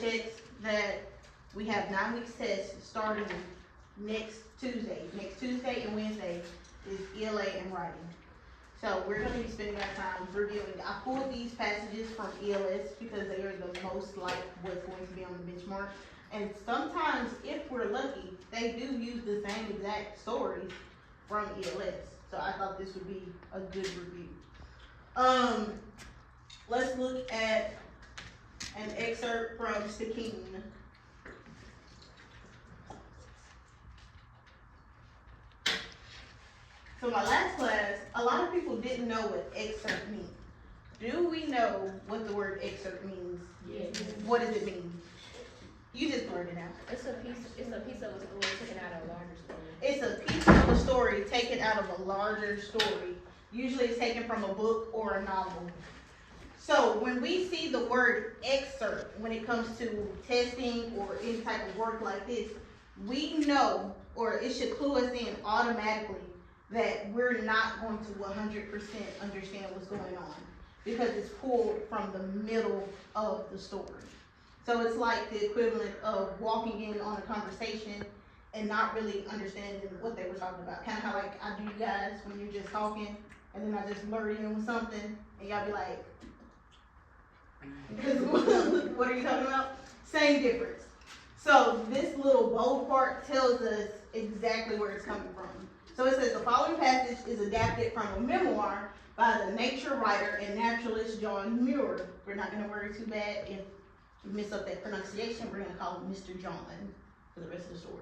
checks that we have 9 weeks tests starting next Tuesday. Next Tuesday and Wednesday is ELA and writing. So we're gonna be spending our time reviewing. I pulled these passages from ELS because they are the most like what's going to be on the benchmark. And sometimes, if we're lucky, they do use the same exact stories from ELS. So I thought this would be a good review. Let's look at an excerpt from Stikine. So my last class, a lot of people didn't know what excerpt means. Do we know what the word excerpt means? Yes. What does it mean? You just blurted it out. It's a piece of a story taken out of a larger story. It's a piece of a story taken out of a larger story. Usually it's taken from a book or a novel. So when we see the word excerpt, when it comes to testing or any type of work like this, we know, or it should clue us in automatically, that we're not going to 100% understand what's going on because it's pulled from the middle of the story. So it's like the equivalent of walking in on a conversation and not really understanding what they were talking about. Kind of how like I do you guys when you're just talking and then I just blurt in with something and y'all be like, what are you talking about? Same difference. So this little bold part tells us exactly where it's coming from. So it says the following passage is adapted from a memoir by the nature writer and naturalist John Muir. We're not going to worry too bad if we miss up that pronunciation. We're going to call him Mr. John for the rest of the story.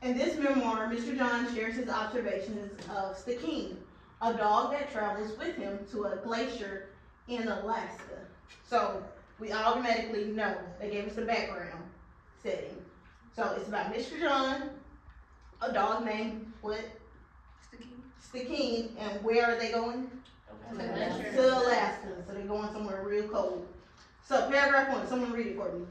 In this memoir, Mr. John shares his observations of Stikine, a dog that travels with him to a glacier in Alaska. So we automatically know they gave us the background setting. So it's about Mr. John, a dog named what? Stikine, and where are they going? To Alaska. So they're going somewhere real cold. So paragraph 1, someone read it for me.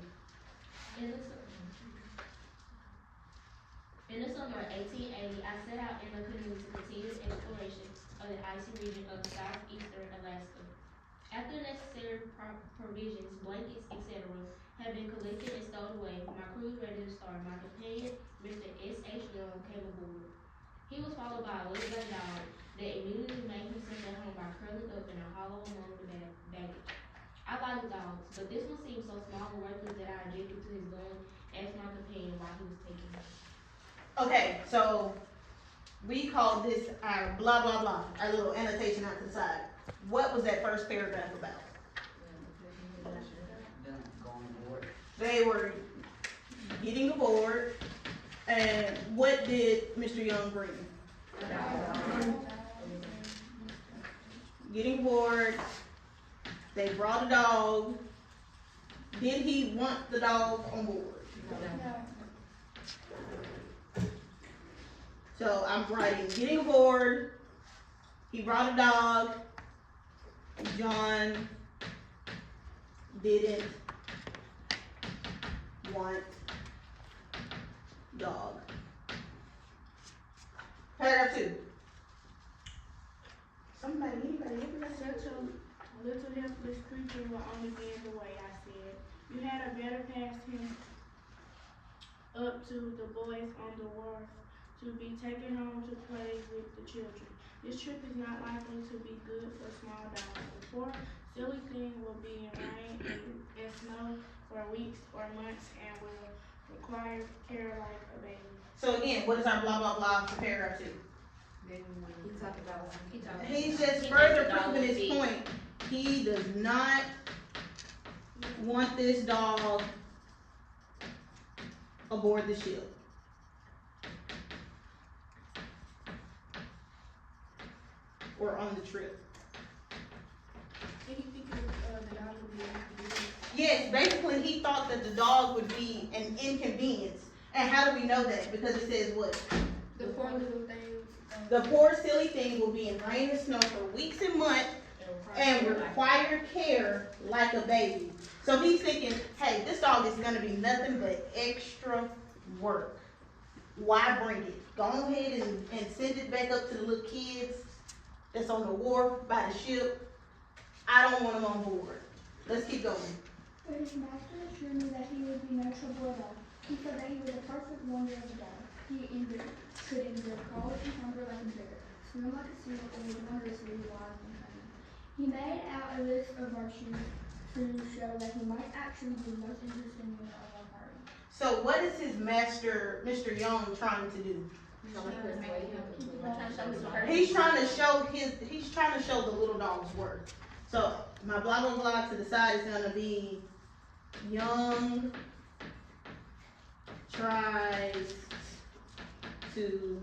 In the summer of 1880, I set out in a canoe to continue the exploration of the icy region of southeastern Alaska. After necessary provisions, blankets, etc., had been collected and stowed away, my crew was ready to start. My companion, Mr. S.H. Young, came aboard. He was followed by a little black dog that immediately made himself at home by curling up in a hollow among the baggage. I like dogs, but this one seemed so small and worthless that I objected to his gun, asked my companion why he was taking it. Okay, so we call this our blah, blah, blah, our little annotation out to the side. What was that first paragraph about? They were getting aboard, and what did Mr. Young bring? Getting aboard, they brought a dog. Did he want the dog on board? So I'm writing getting aboard, he brought a dog, John didn't want dog. Paragraph 2. Anybody? Such a little helpless creature will only be in the way, I said. You had better pass him up to the boys on the wharf to be taken home to play with the children. This trip is not likely to be good for small dogs. The poor silly thing will be in rain and snow for weeks or months and will require care like a baby. So again, what is our blah blah blah for paragraph 2? He's just further proving his point. He does not want this dog aboard the ship. Or on the trip. Did he think the dog would be inconvenient? Yes, basically he thought that the dog would be an inconvenience. And how do we know that? Because it says what? The poor little thing. The poor silly thing will be in rain and snow for weeks and months and require care like a baby. So he's thinking, hey, this dog is gonna be nothing but extra work. Why bring it? Go ahead and send it back up to the little kids that's on the wharf by the ship. I don't want them on board. Let's keep going. But his master assured me that he would be no trouble at all. He said that he was a perfect wonder of a dog. Could endure cold and hunger like a bear, swim like a seal, and was wondrously wise and cunning. He made out a list of virtues to show that he might actually be the most interesting unit of our party. So what is his master, Mr. Young, trying to do? He's trying to show the little dog's worth. So my blah blah blah to the side is gonna be Young tries to,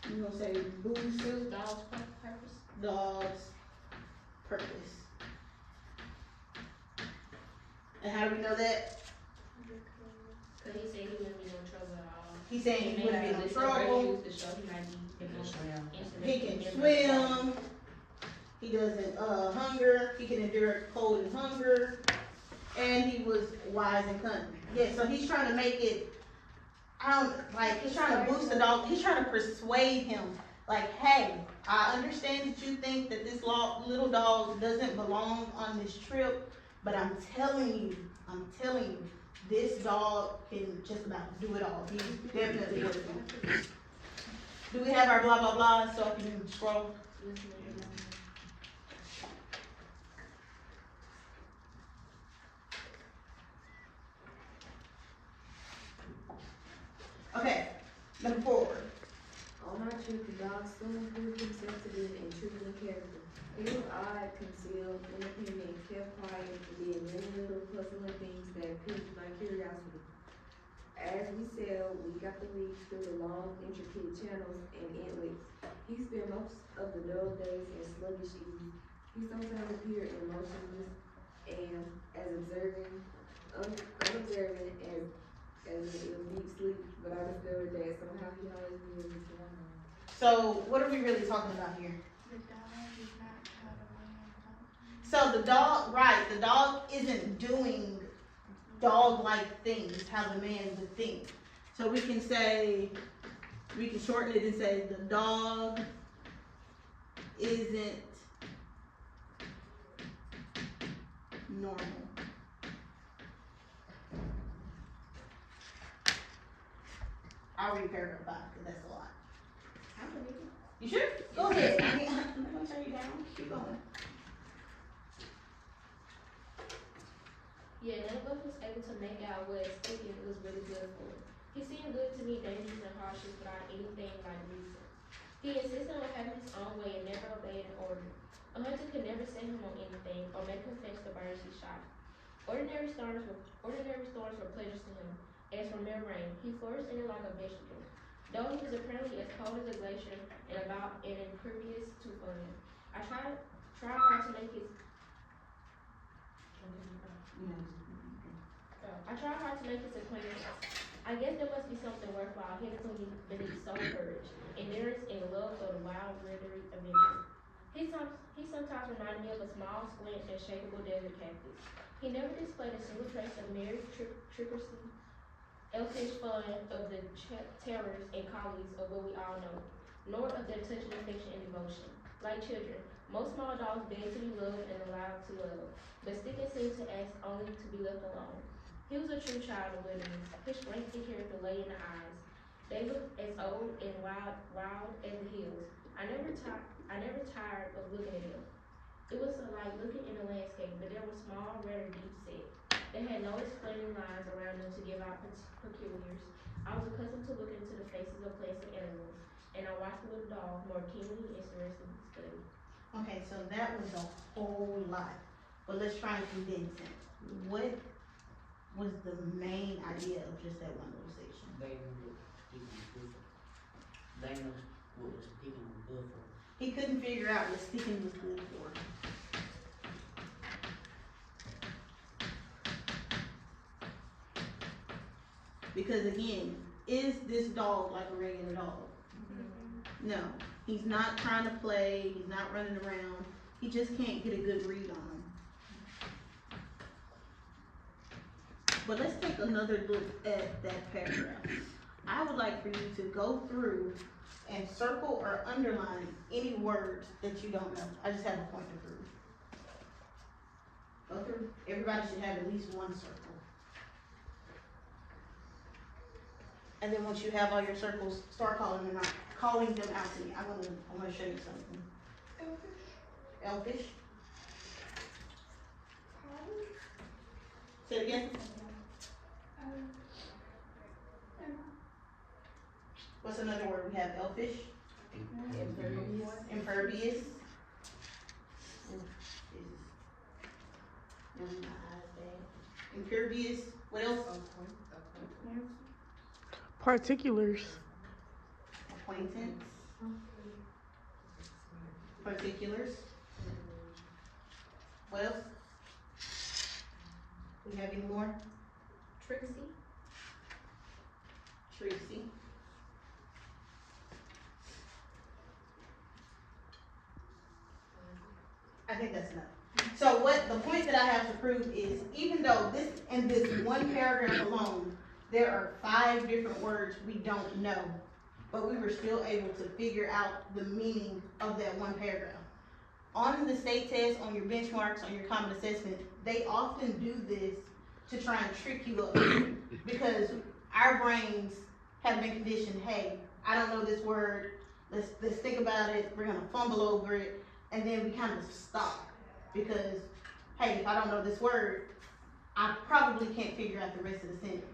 I'm gonna say boost dog's purpose. And how do we know that? Cause he said he wouldn't be no trouble at all. He's saying he wouldn't be no trouble. To show he might be He can swim. He doesn't hunger. He can endure cold and hunger. And he was wise and cunning. Yeah, so he's trying to make it, he's trying to boost the dog. He's trying to persuade him. Like, hey, I understand that you think that this little dog doesn't belong on this trip, but I'm telling you, this dog can just about do it all. He definitely does it. Do we have our blah blah blah so I can scroll? Okay, number 4. On our trip, the dog soon proved himself to be an intriguing character. He was odd, concealed, independent, and kept quiet, and did many little puzzling things that piqued my curiosity. As we sailed week after week through the long, intricate channels and inlets, he spent most of the dull days in sluggish ease. He sometimes appeared emotionless and as unobservant as in deep sleep, but I discovered that somehow he always knew what was going on. So what are we really talking about here? The dog is not how the man talks. So the dog isn't doing dog-like things how the man would think. So we can shorten it and say the dog isn't normal. I'll read paragraph 5 because that's a lot. You sure? Go ahead. I'm not gonna turn you down. Keep going. Yeah, none of us was able to make out what speaking was really good for. He seemed good to me, dangerous and harsh without anything like reason. He insisted on having his own way and never obeyed an order. A hunter could never set him on anything or make him fetch the birds he shot. Ordinary storms were pleasures to him. As for mere rain, he flourished in it like a vegetable. Though he was apparently as cold as a glacier and about and impervious to fun. I tried hard to make his acquaintance. I guess there must be something worthwhile hidden beneath soul courage, endurance, and love for the wild, wintry adventures. He sometimes reminded me of a small, squint, and shakeable desert cactus. He never displayed a single trace of merry trickery, elfish fun of the terrors and collies of what we all know, nor of their touching affection and devotion. Like children, most small dogs beg to be loved and allowed to love, but Stickins seemed to ask only to be left alone. He was a true child of wilderness. His strength and character lay in the eyes. They looked as old and wild as the hills. I never tired of looking at them. It was like looking in a landscape, but they were small, rather deep set. They had no explaining lines around them to give out peculiars. I was accustomed to looking into the faces of plants and animals, and I watched the little dog more keenly and seriously studied. Okay, so that was a whole lot. But let's try and condense it. What was the main idea of just that one little section? They knew what was speaking was good for. He couldn't figure out what speaking was good for. Because again, is this dog like a regular dog? Mm-hmm. No. He's not trying to play, he's not running around. He just can't get a good read on him. But let's take another look at that paragraph. I would like for you to go through and circle or underline any words that you don't know. I just have a point to prove. Everybody should have at least one circle. And then once you have all your circles, start calling them out to me. I wanna show you something. Elfish. Say it again. What's another word? We have elfish. Impervious. Impervious. What else? Particulars. Acquaintance. Particulars. What else? We have any more? Trixie. Trixie. I think that's enough. So the point that I have to prove is, even though in this one paragraph alone, there are 5 different words we don't know, but we were still able to figure out the meaning of that one paragraph. On the state test, on your benchmarks, on your common assessment, they often do this to try and trick you up, because our brains have been conditioned, hey, I don't know this word, let's think about it, we're gonna fumble over it, and then we kind of stop, because, hey, if I don't know this word, I probably can't figure out the rest of the sentence.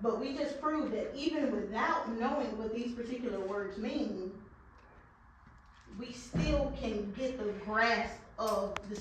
But we just proved that even without knowing what these particular words mean, we still can get the grasp of the